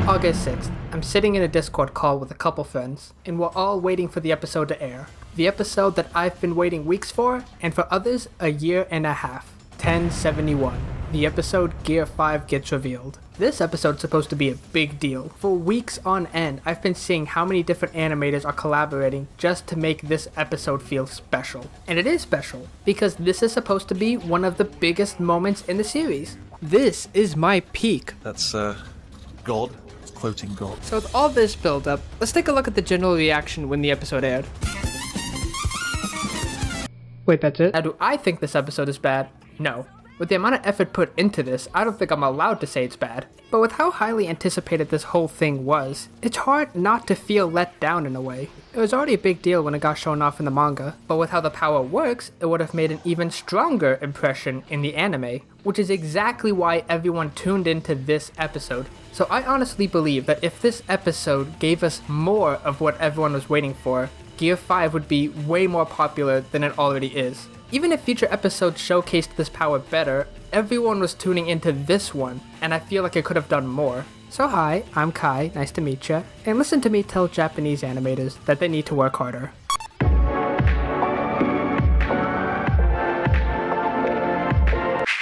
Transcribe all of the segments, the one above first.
August 6th, I'm sitting in a Discord call with a couple friends, and we're all waiting for the episode to air. The episode that I've been waiting weeks for, and for others, a year and a half. 1071. The episode Gear 5 gets revealed. This episode's supposed to be a big deal. For weeks on end, I've been seeing how many different animators are collaborating just to make this episode feel special. And it is special, because this is supposed to be one of the biggest moments in the series. This is my peak. That's, God. Floating God. So with all this build up, let's take a look at the general reaction when the episode aired. Wait, that's it? Now, do I think this episode is bad? No. With the amount of effort put into this, I don't think I'm allowed to say it's bad. But with how highly anticipated this whole thing was, it's hard not to feel let down in a way. It was already a big deal when it got shown off in the manga, but with how the power works, it would have made an even stronger impression in the anime, which is exactly why everyone tuned into this episode. So I honestly believe that if this episode gave us more of what everyone was waiting for, Gear 5 would be way more popular than it already is. Even if future episodes showcased this power better, everyone was tuning into this one, and I feel like it could have done more. So hi, I'm Kai, nice to meet ya, and listen to me tell Japanese animators that they need to work harder.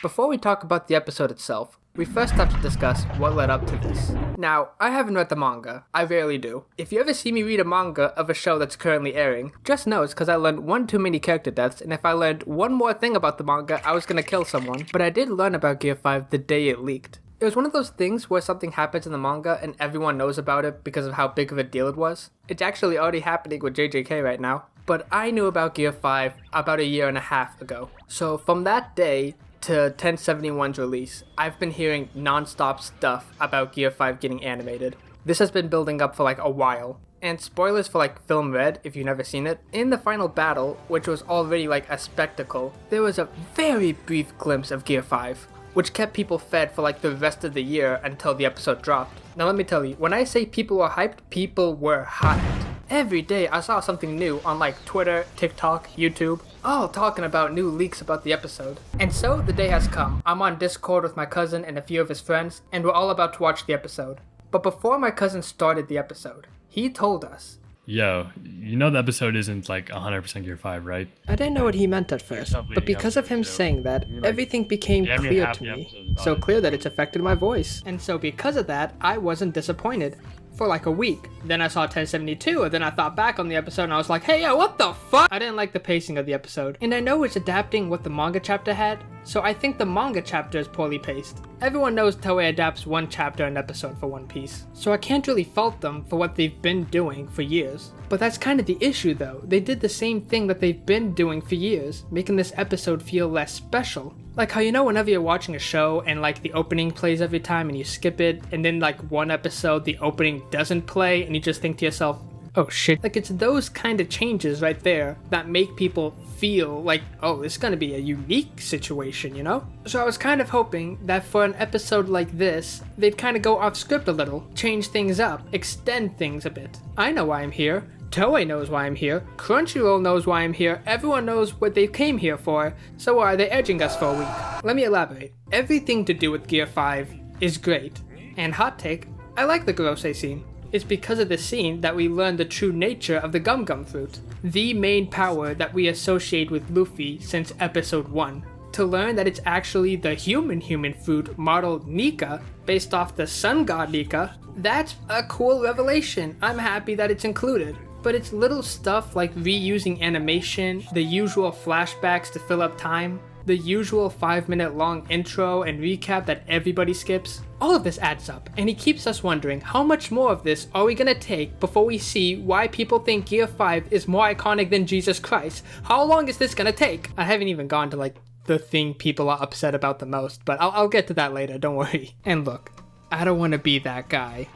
Before we talk about the episode itself, we first have to discuss what led up to this. Now, I haven't read the manga. I rarely do. If you ever see me read a manga of a show that's currently airing, just know it's because I learned one too many character deaths, and if I learned one more thing about the manga, I was gonna kill someone. But I did learn about Gear 5 the day it leaked. It was one of those things where something happens in the manga and everyone knows about it because of how big of a deal it was. It's actually already happening with JJK right now. But I knew about Gear 5 about a year and a half ago. So from that day to 1071's release, I've been hearing non-stop stuff about Gear 5 getting animated. This has been building up for like a while. And spoilers for like Film Red, if you've never seen it, in the final battle, which was already like a spectacle, there was a very brief glimpse of Gear 5, which kept people fed for like the rest of the year until the episode dropped. Now let me tell you, when I say people were hyped, people were hyped. Every day I saw something new on like Twitter, TikTok, YouTube, all talking about new leaks about the episode. And so the day has come. I'm on Discord with my cousin and a few of his friends, and we're all about to watch the episode. But before my cousin started the episode, he told us, "Yo, you know the episode isn't like 100% Gear 5, right?" I didn't know what he meant at first, but because of him saying that, everything became clear to me. So clear that it's affected my voice. And so because of that, I wasn't disappointed. For like a week. Then I saw 1072, and then I thought back on the episode and I was like, hey, yo, what the fuck? I didn't like the pacing of the episode. And I know it's adapting what the manga chapter had, so I think the manga chapter is poorly paced. Everyone knows Toei adapts one chapter an episode for One Piece, so I can't really fault them for what they've been doing for years. But that's kind of the issue though. They did the same thing that they've been doing for years, making this episode feel less special. Like how you know whenever you're watching a show and like the opening plays every time and you skip it, and then like one episode the opening doesn't play and you just think to yourself, oh shit. Like it's those kind of changes right there that make people feel like, oh, this is gonna be a unique situation, you know? So I was kind of hoping that for an episode like this, they'd kind of go off script a little, change things up, extend things a bit. I know why I'm here. Toei knows why I'm here, Crunchyroll knows why I'm here, everyone knows what they came here for, so why are they edging us for a week? Let me elaborate. Everything to do with Gear 5 is great. And hot take, I like the Gorosei scene. It's because of this scene that we learn the true nature of the Gum Gum fruit, the main power that we associate with Luffy since episode 1. To learn that it's actually the human fruit modeled Nika, based off the sun god Nika, that's a cool revelation. I'm happy that it's included. But it's little stuff like reusing animation, the usual flashbacks to fill up time, the usual 5-minute long intro and recap that everybody skips. All of this adds up, and he keeps us wondering how much more of this are we gonna take before we see why people think Gear 5 is more iconic than Jesus Christ. How long is this gonna take? I haven't even gone to like the thing people are upset about the most, but I'll get to that later, don't worry. And look, I don't want to be that guy.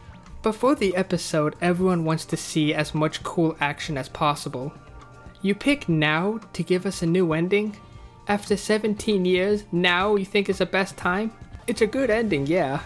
Before the episode, everyone wants to see as much cool action as possible. You pick now to give us a new ending? After 17 years, now you think is the best time? It's a good ending, yeah.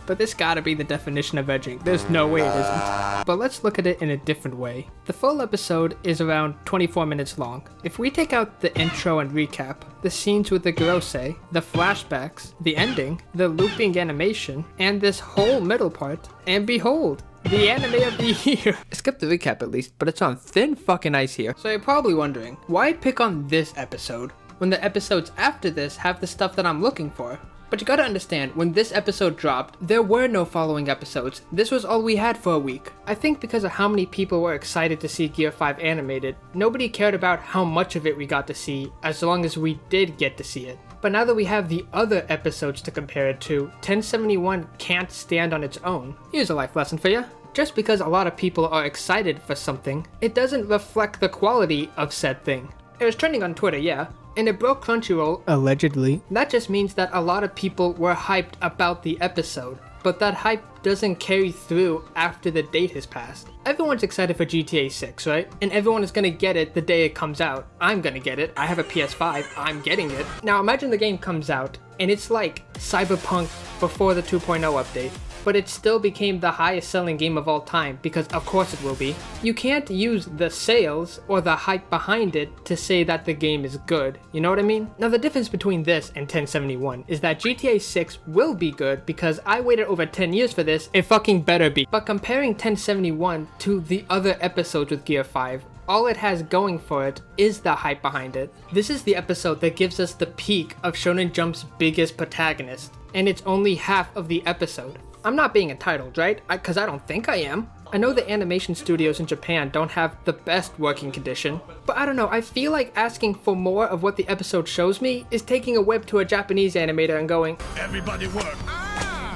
but this gotta be the definition of edging. There's no way it isn't. But let's look at it in a different way. The full episode is around 24 minutes long. If we take out the intro and recap, the scenes with the Gorosei, the flashbacks, the ending, the looping animation, and this whole middle part, and behold, the anime of the year. I skipped the recap at least, but it's on thin fucking ice here. So you're probably wondering, why pick on this episode when the episodes after this have the stuff that I'm looking for? But you gotta understand, when this episode dropped, there were no following episodes. This was all we had for a week. I think because of how many people were excited to see Gear 5 animated, nobody cared about how much of it we got to see, as long as we did get to see it. But now that we have the other episodes to compare it to, 1071 can't stand on its own. Here's a life lesson for you. Just because a lot of people are excited for something, it doesn't reflect the quality of said thing. It was trending on Twitter, yeah, and it broke Crunchyroll, allegedly. That just means that a lot of people were hyped about the episode, but that hype doesn't carry through after the date has passed. Everyone's excited for GTA 6, right? And everyone is gonna get it the day it comes out. I'm gonna get it. I have a PS5. I'm getting it. Now imagine the game comes out, and it's like Cyberpunk before the 2.0 update. But it still became the highest selling game of all time, because of course it will be. You can't use the sales or the hype behind it to say that the game is good, you know what I mean? Now the difference between this and 1071 is that GTA 6 will be good because I waited over 10 years for this, it fucking better be. But comparing 1071 to the other episodes with Gear 5, all it has going for it is the hype behind it. This is the episode that gives us the peak of Shonen Jump's biggest protagonist, and it's only half of the episode. I'm not being entitled, right? Because I don't think I am. I know the animation studios in Japan don't have the best working condition, but I don't know, I feel like asking for more of what the episode shows me is taking a whip to a Japanese animator and going, everybody work,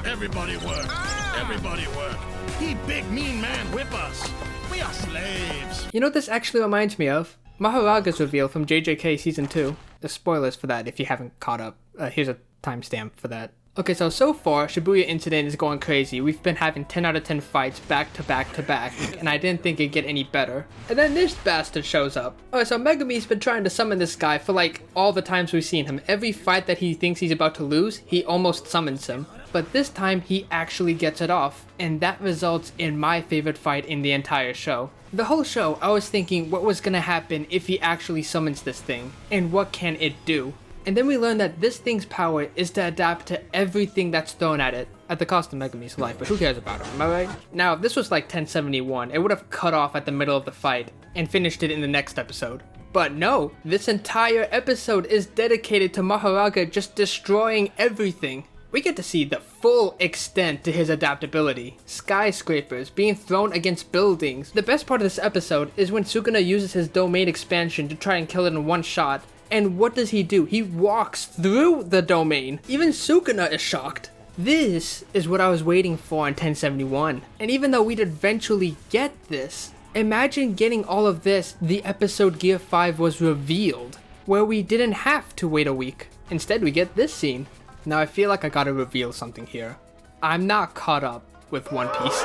everybody work, everybody work. He big mean man whip us. We are slaves. You know what this actually reminds me of? Maharaga's reveal from JJK Season 2. There's spoilers for that if you haven't caught up. Here's a timestamp for that. Okay, so far, Shibuya Incident is going crazy. We've been having 10 out of 10 fights back to back to back, and I didn't think it'd get any better. And then this bastard shows up. Alright, so Megumi's been trying to summon this guy for like all the times we've seen him. Every fight that he thinks he's about to lose, he almost summons him. But this time, he actually gets it off, and that results in my favorite fight in the entire show. The whole show, I was thinking what was gonna happen if he actually summons this thing, and what can it do? And then we learn that this thing's power is to adapt to everything that's thrown at it, at the cost of Megumi's life, but who cares about him, am I right? Now, if this was like 1071, it would have cut off at the middle of the fight, and finished it in the next episode. But no, this entire episode is dedicated to Maharaga just destroying everything. We get to see the full extent to his adaptability. Skyscrapers being thrown against buildings. The best part of this episode is when Sukuna uses his domain expansion to try and kill it in one shot. And what does he do? He walks through the domain. Even Sukuna is shocked. This is what I was waiting for in 1071. And even though we'd eventually get this, imagine getting all of this the episode Gear 5 was revealed, where we didn't have to wait a week. Instead, we get this scene. Now I feel like I gotta reveal something here. I'm not caught up with One Piece.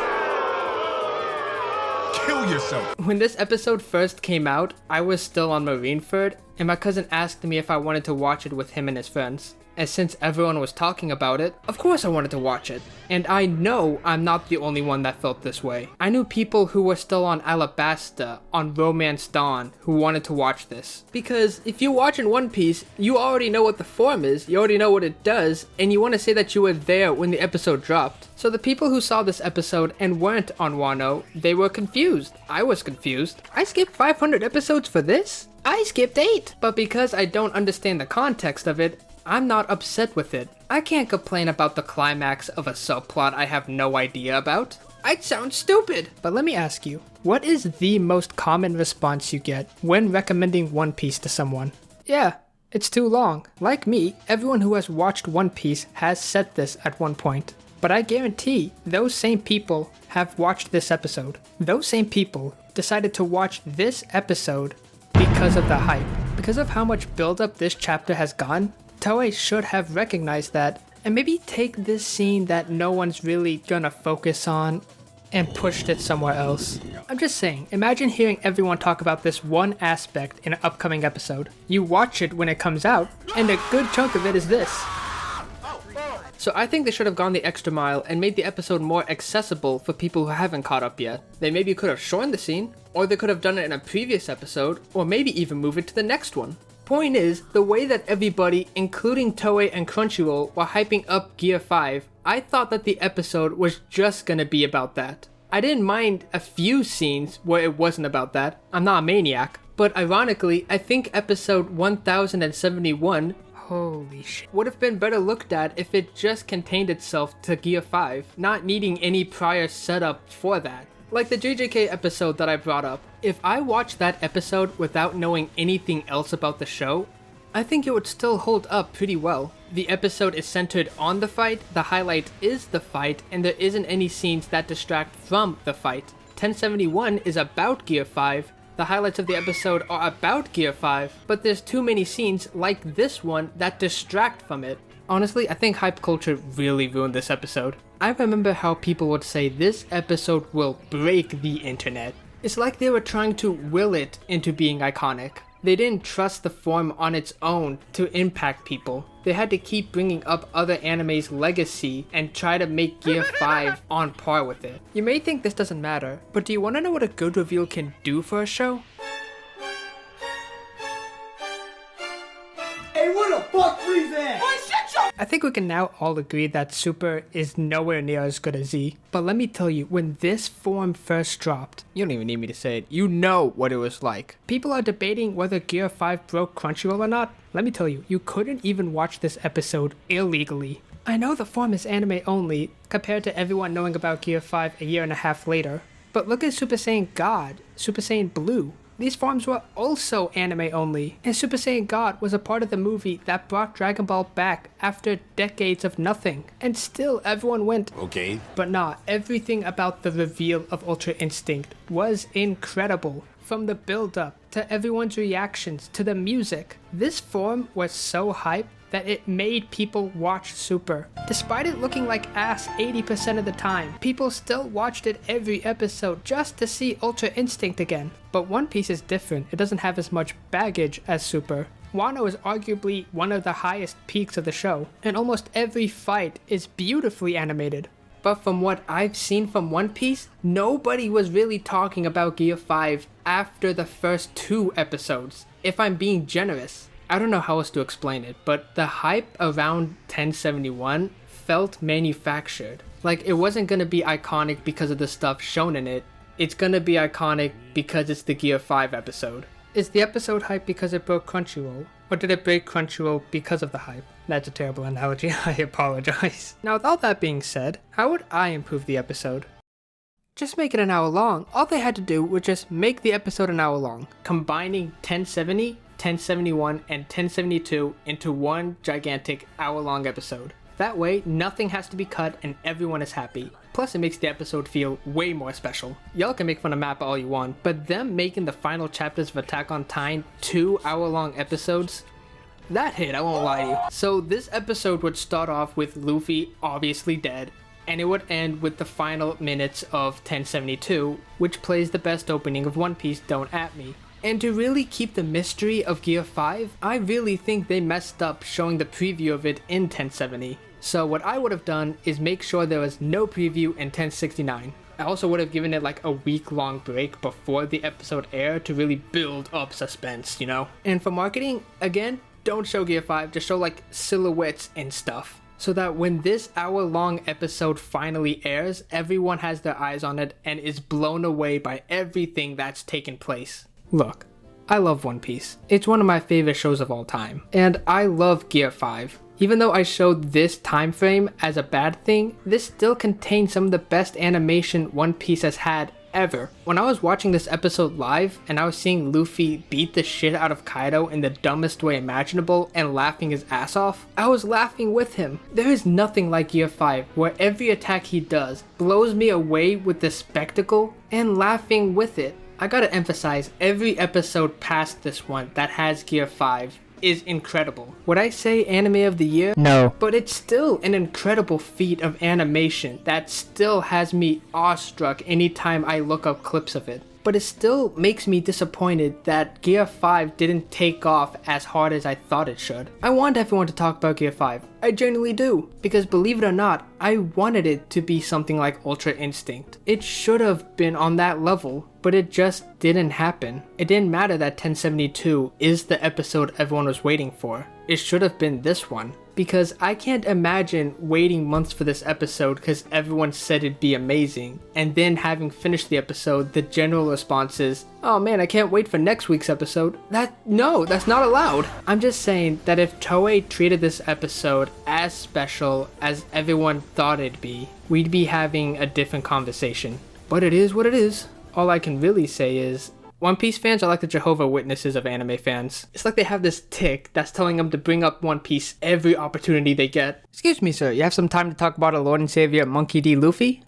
Kill yourself. When this episode first came out, I was still on Marineford, and my cousin asked me if I wanted to watch it with him and his friends. And since everyone was talking about it, of course I wanted to watch it. And I know I'm not the only one that felt this way. I knew people who were still on Alabasta, on Romance Dawn, who wanted to watch this. Because if you watch in One Piece, you already know what the form is, you already know what it does, and you want to say that you were there when the episode dropped. So the people who saw this episode and weren't on Wano, they were confused. I was confused. I skipped 500 episodes for this? I skipped 8! But because I don't understand the context of it, I'm not upset with it. I can't complain about the climax of a subplot I have no idea about. I'd sound stupid! But let me ask you, what is the most common response you get when recommending One Piece to someone? Yeah, it's too long. Like me, everyone who has watched One Piece has said this at one point. But I guarantee those same people have watched this episode. Those same people decided to watch this episode because of the hype. Because of how much build-up this chapter has gone, Toei should have recognized that, and maybe take this scene that no one's really gonna focus on and pushed it somewhere else. I'm just saying, imagine hearing everyone talk about this one aspect in an upcoming episode. You watch it when it comes out, and a good chunk of it is this. So So I think they should have gone the extra mile and made the episode more accessible for people who haven't caught up yet. They maybe could have shortened the scene, or they could have done it in a previous episode, or maybe even move it to the next one. Point is, the way that everybody, including Toei and Crunchyroll, were hyping up Gear 5, I thought that the episode was just gonna be about that. I didn't mind a few scenes where it wasn't about that. I'm not a maniac. But ironically, I think episode 1071, holy shit, would have been better looked at if it just contained itself to Gear 5, not needing any prior setup for that. Like the JJK episode that I brought up, if I watched that episode without knowing anything else about the show, I think it would still hold up pretty well. The episode is centered on the fight, the highlight is the fight, and there isn't any scenes that distract from the fight. 1071 is about Gear 5, the highlights of the episode are about Gear 5, but there's too many scenes like this one that distract from it. Honestly, I think hype culture really ruined this episode. I remember how people would say this episode will break the internet. It's like they were trying to will it into being iconic. They didn't trust the form on its own to impact people. They had to keep bringing up other anime's legacy and try to make Gear 5 on par with it. You may think this doesn't matter, but do you want to know what a good reveal can do for a show? Hey, what the fuck, Freeze at? I think we can now all agree that Super is nowhere near as good as Z. But let me tell you, when this form first dropped, you don't even need me to say it, you know what it was like. People are debating whether Gear 5 broke Crunchyroll or not. Let me tell you, you couldn't even watch this episode illegally. I know the form is anime only, compared to everyone knowing about Gear 5 a year and a half later. But look at Super Saiyan God, Super Saiyan Blue. These forms were also anime only, and Super Saiyan God was a part of the movie that brought Dragon Ball back after decades of nothing, and still everyone went, okay. But nah, everything about the reveal of Ultra Instinct was incredible. From the build-up, to everyone's reactions, to the music. This form was so hyped that it made people watch Super. Despite it looking like ass 80% of the time, people still watched it every episode just to see Ultra Instinct again. But One Piece is different, it doesn't have as much baggage as Super. Wano is arguably one of the highest peaks of the show, and almost every fight is beautifully animated. But from what I've seen from One Piece, nobody was really talking about Gear 5 after the first 2 episodes, if I'm being generous. I don't know how else to explain it, but the hype around 1071 felt manufactured. Like it wasn't gonna be iconic because of the stuff shown in it, it's gonna be iconic because it's the Gear 5 episode. Is the episode hype because it broke Crunchyroll? Or did it break Crunchyroll because of the hype? That's a terrible analogy, I apologize. Now with all that being said, how would I improve the episode? Just make it an hour long. All they had to do was just make the episode an hour long, combining 1070, 1071, and 1072 into one gigantic hour-long episode. That way, nothing has to be cut and everyone is happy. Plus, it makes the episode feel way more special. Y'all can make fun of Mappa all you want, but them making the final chapters of Attack on Titan 2 hour-long episodes, that hit, I won't lie to you. So this episode would start off with Luffy obviously dead, and it would end with the final minutes of 1072, which plays the best opening of One Piece, Don't At Me. And to really keep the mystery of Gear 5, I really think they messed up showing the preview of it in 1070. So what I would have done is make sure there was no preview in 1069. I also would have given it like a week-long break before the episode aired to really build up suspense, you know? And for marketing, again, don't show Gear 5, just show like silhouettes and stuff. So that when this hour-long episode finally airs, everyone has their eyes on it and is blown away by everything that's taken place. Look, I love One Piece. It's one of my favorite shows of all time. And I love Gear 5. Even though I showed this time frame as a bad thing, this still contains some of the best animation One Piece has had ever. When I was watching this episode live and I was seeing Luffy beat the shit out of Kaido in the dumbest way imaginable and laughing his ass off, I was laughing with him. There is nothing like Gear 5 where every attack he does blows me away with the spectacle and laughing with it. I gotta emphasize, every episode past this one that has Gear 5 is incredible. Would I say anime of the year? No. But it's still an incredible feat of animation that still has me awestruck anytime I look up clips of it. but it still makes me disappointed that Gear 5 didn't take off as hard as I thought it should. I want everyone to talk about Gear 5. I genuinely do, because believe it or not, I wanted it to be something like Ultra Instinct. It should have been on that level, but it just didn't happen. It didn't matter that 1072 is the episode everyone was waiting for. It should have been this one. Because I can't imagine waiting months for this episode because everyone said it'd be amazing, and then having finished the episode, the general response is, oh man, I can't wait for next week's episode. No, that's not allowed. I'm just saying that if Toei treated this episode as special as everyone thought it'd be, we'd be having a different conversation. But it is what it is. All I can really say is, One Piece fans are like the Jehovah's Witnesses of anime fans. It's like they have this tick that's telling them to bring up One Piece every opportunity they get. Excuse me, sir, you have some time to talk about our Lord and Savior Monkey D. Luffy?